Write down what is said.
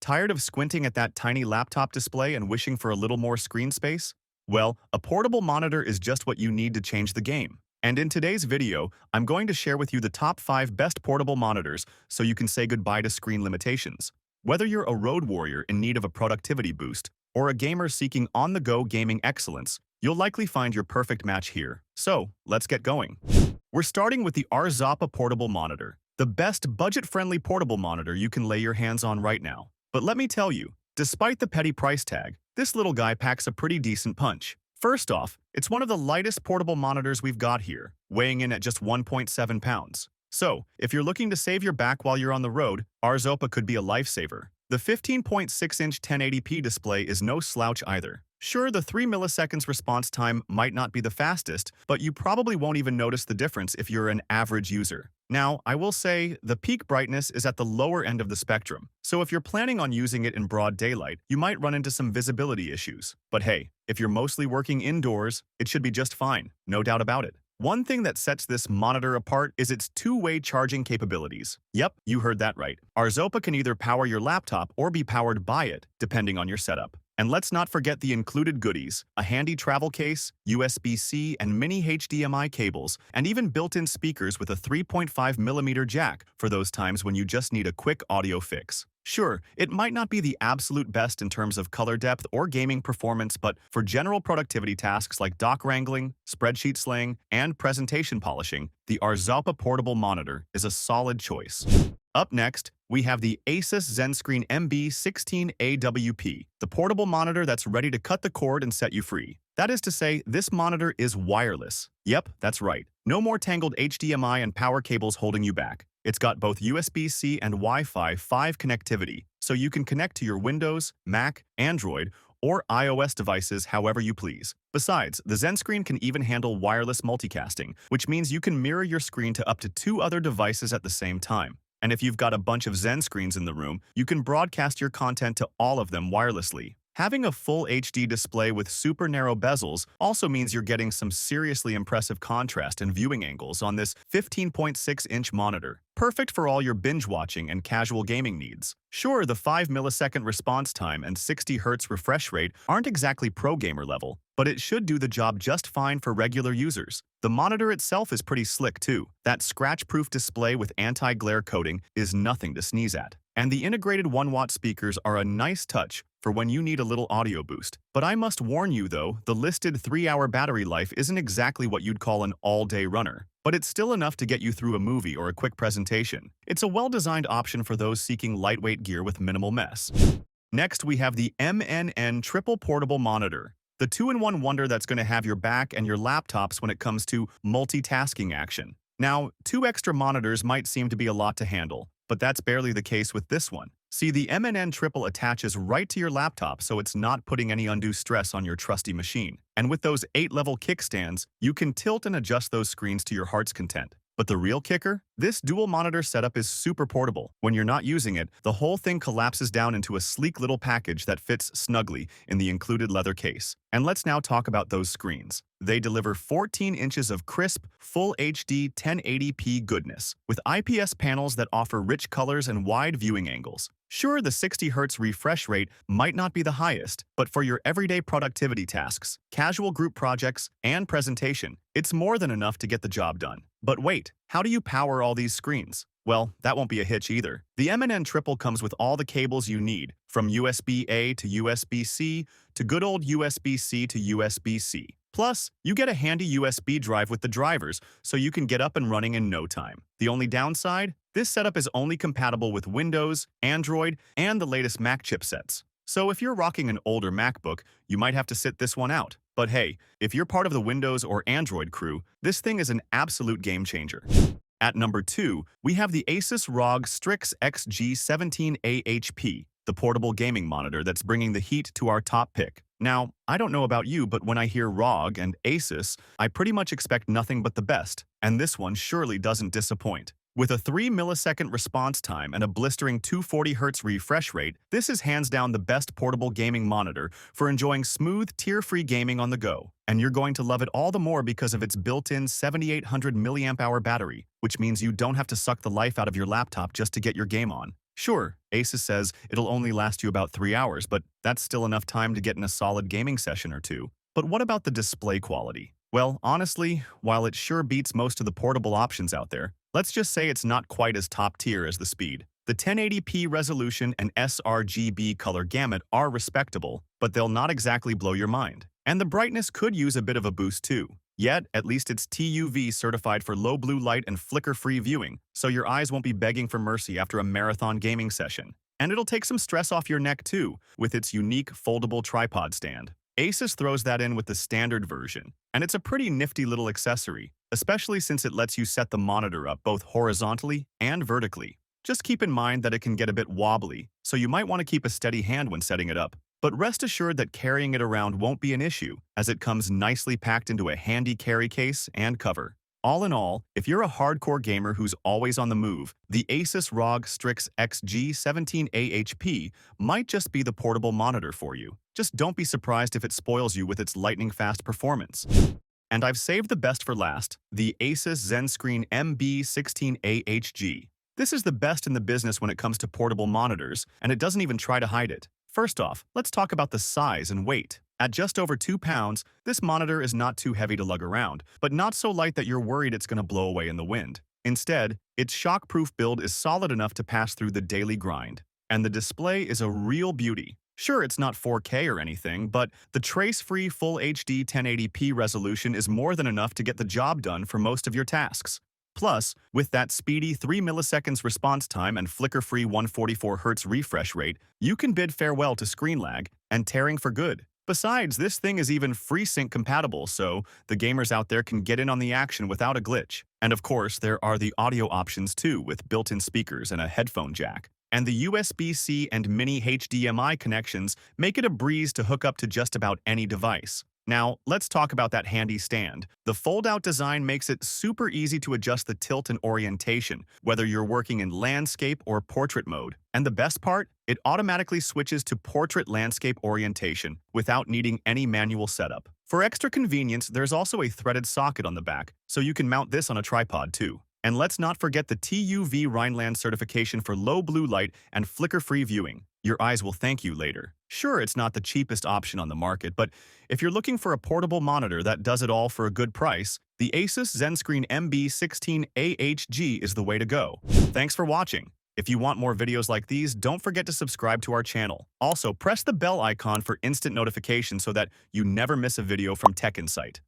Tired of squinting at that tiny laptop display and wishing for a little more screen space? Well, a portable monitor is just what you need to change the game. And in today's video, I'm going to share with you the top 5 best portable monitors so you can say goodbye to screen limitations. Whether you're a road warrior in need of a productivity boost or a gamer seeking on-the-go gaming excellence, you'll likely find your perfect match here. So, let's get going. We're starting with the Asus portable monitor, the best budget-friendly portable monitor you can lay your hands on right now. But let me tell you, despite the petty price tag, this little guy packs a pretty decent punch. First off, it's one of the lightest portable monitors we've got here, weighing in at just 1.7 pounds. So, if you're looking to save your back while you're on the road, Asus could be a lifesaver. The 15.6-inch 1080p display is no slouch either. Sure, the 3 milliseconds response time might not be the fastest, but you probably won't even notice the difference if you're an average user. Now, I will say, the peak brightness is at the lower end of the spectrum, so if you're planning on using it in broad daylight, you might run into some visibility issues. But hey, if you're mostly working indoors, it should be just fine, no doubt about it. One thing that sets this monitor apart is its two-way charging capabilities. Yep, you heard that right. Asus can either power your laptop or be powered by it, depending on your setup. And let's not forget the included goodies, a handy travel case, USB-C and mini HDMI cables, and even built-in speakers with a 3.5mm jack for those times when you just need a quick audio fix. Sure, it might not be the absolute best in terms of color depth or gaming performance, but for general productivity tasks like dock wrangling, spreadsheet slaying, and presentation polishing, the Asus portable monitor is a solid choice. Up next, we have the Asus ZenScreen MB16AWP, the portable monitor that's ready to cut the cord and set you free. That is to say, this monitor is wireless. Yep, that's right. No more tangled HDMI and power cables holding you back. It's got both USB-C and Wi-Fi 5 connectivity, so you can connect to your Windows, Mac, Android, or iOS devices however you please. Besides, the ZenScreen can even handle wireless multicasting, which means you can mirror your screen to up to 2 other devices at the same time. And if you've got a bunch of ZenScreens in the room, you can broadcast your content to all of them wirelessly. Having a full HD display with super narrow bezels also means you're getting some seriously impressive contrast and viewing angles on this 15.6-inch monitor, perfect for all your binge-watching and casual gaming needs. Sure, the 5 millisecond response time and 60 Hz refresh rate aren't exactly pro-gamer level, but it should do the job just fine for regular users. The monitor itself is pretty slick too. That scratch-proof display with anti-glare coating is nothing to sneeze at. And the integrated 1-watt speakers are a nice touch for when you need a little audio boost. But I must warn you though, the listed 3-hour battery life isn't exactly what you'd call an all-day runner. But it's still enough to get you through a movie or a quick presentation. It's a well-designed option for those seeking lightweight gear with minimal mess. Next, we have the MNN Triple Portable Monitor, the 2-in-1 wonder that's going to have your back and your laptops when it comes to multitasking action. Now, 2 extra monitors might seem to be a lot to handle, but that's barely the case with this one. See, the MNN Triple attaches right to your laptop, so it's not putting any undue stress on your trusty machine. And with those 8-level kickstands, you can tilt and adjust those screens to your heart's content. But the real kicker? This dual monitor setup is super portable. When you're not using it, the whole thing collapses down into a sleek little package that fits snugly in the included leather case. And let's now talk about those screens. They deliver 14 inches of crisp, full HD 1080p goodness, with IPS panels that offer rich colors and wide viewing angles. Sure, the 60 Hz refresh rate might not be the highest, but for your everyday productivity tasks, casual group projects, and presentation, it's more than enough to get the job done. But wait, how do you power all these screens? Well, that won't be a hitch either. The MNN Triple comes with all the cables you need, from USB-A to USB-C to good old USB-C to USB-C. Plus, you get a handy USB drive with the drivers, so you can get up and running in no time. The only downside? This setup is only compatible with Windows, Android, and the latest Mac chipsets. So if you're rocking an older MacBook, you might have to sit this one out. But hey, if you're part of the Windows or Android crew, this thing is an absolute game changer. At number 2, we have the Asus ROG Strix XG17AHP, the portable gaming monitor that's bringing the heat to our top pick. Now, I don't know about you, but when I hear ROG and Asus, I pretty much expect nothing but the best, and this one surely doesn't disappoint. With a 3 millisecond response time and a blistering 240 Hz refresh rate, this is hands down the best portable gaming monitor for enjoying smooth, tear-free gaming on the go. And you're going to love it all the more because of its built-in 7800 mAh battery, which means you don't have to suck the life out of your laptop just to get your game on. Sure, Asus says it'll only last you about 3 hours, but that's still enough time to get in a solid gaming session or two. But what about the display quality? Well, honestly, while it sure beats most of the portable options out there, let's just say it's not quite as top tier as the speed. The 1080p resolution and sRGB color gamut are respectable, but they'll not exactly blow your mind. And the brightness could use a bit of a boost too. Yet, at least it's TUV certified for low blue light and flicker-free viewing, so your eyes won't be begging for mercy after a marathon gaming session. And it'll take some stress off your neck too, with its unique foldable tripod stand. Asus throws that in with the standard version, and it's a pretty nifty little accessory, especially since it lets you set the monitor up both horizontally and vertically. Just keep in mind that it can get a bit wobbly, so you might want to keep a steady hand when setting it up. But rest assured that carrying it around won't be an issue, as it comes nicely packed into a handy carry case and cover. All in all, if you're a hardcore gamer who's always on the move, the Asus ROG Strix XG17AHP might just be the portable monitor for you. Just don't be surprised if it spoils you with its lightning-fast performance. And I've saved the best for last, the Asus ZenScreen MB16AHG. This is the best in the business when it comes to portable monitors, and it doesn't even try to hide it. First off, let's talk about the size and weight. At just over 2 pounds, this monitor is not too heavy to lug around, but not so light that you're worried it's going to blow away in the wind. Instead, its shock-proof build is solid enough to pass through the daily grind. And the display is a real beauty. Sure, it's not 4K or anything, but the trace-free Full HD 1080p resolution is more than enough to get the job done for most of your tasks. Plus, with that speedy 3 milliseconds response time and flicker-free 144Hz refresh rate, you can bid farewell to screen lag and tearing for good. Besides, this thing is even FreeSync compatible, so the gamers out there can get in on the action without a glitch. And of course, there are the audio options too, with built-in speakers and a headphone jack. And the USB-C and mini HDMI connections make it a breeze to hook up to just about any device. Now, let's talk about that handy stand. The fold-out design makes it super easy to adjust the tilt and orientation, whether you're working in landscape or portrait mode. And the best part? It automatically switches to portrait landscape orientation without needing any manual setup. For extra convenience, there's also a threaded socket on the back, so you can mount this on a tripod too. And let's not forget the TUV Rhineland certification for low blue light and flicker-free viewing. Your eyes will thank you later. Sure, it's not the cheapest option on the market, but if you're looking for a portable monitor that does it all for a good price, the Asus ZenScreen MB16AHG is the way to go. Thanks for watching. If you want more videos like these, don't forget to subscribe to our channel. Also, press the bell icon for instant notifications so that you never miss a video from Tech Insight.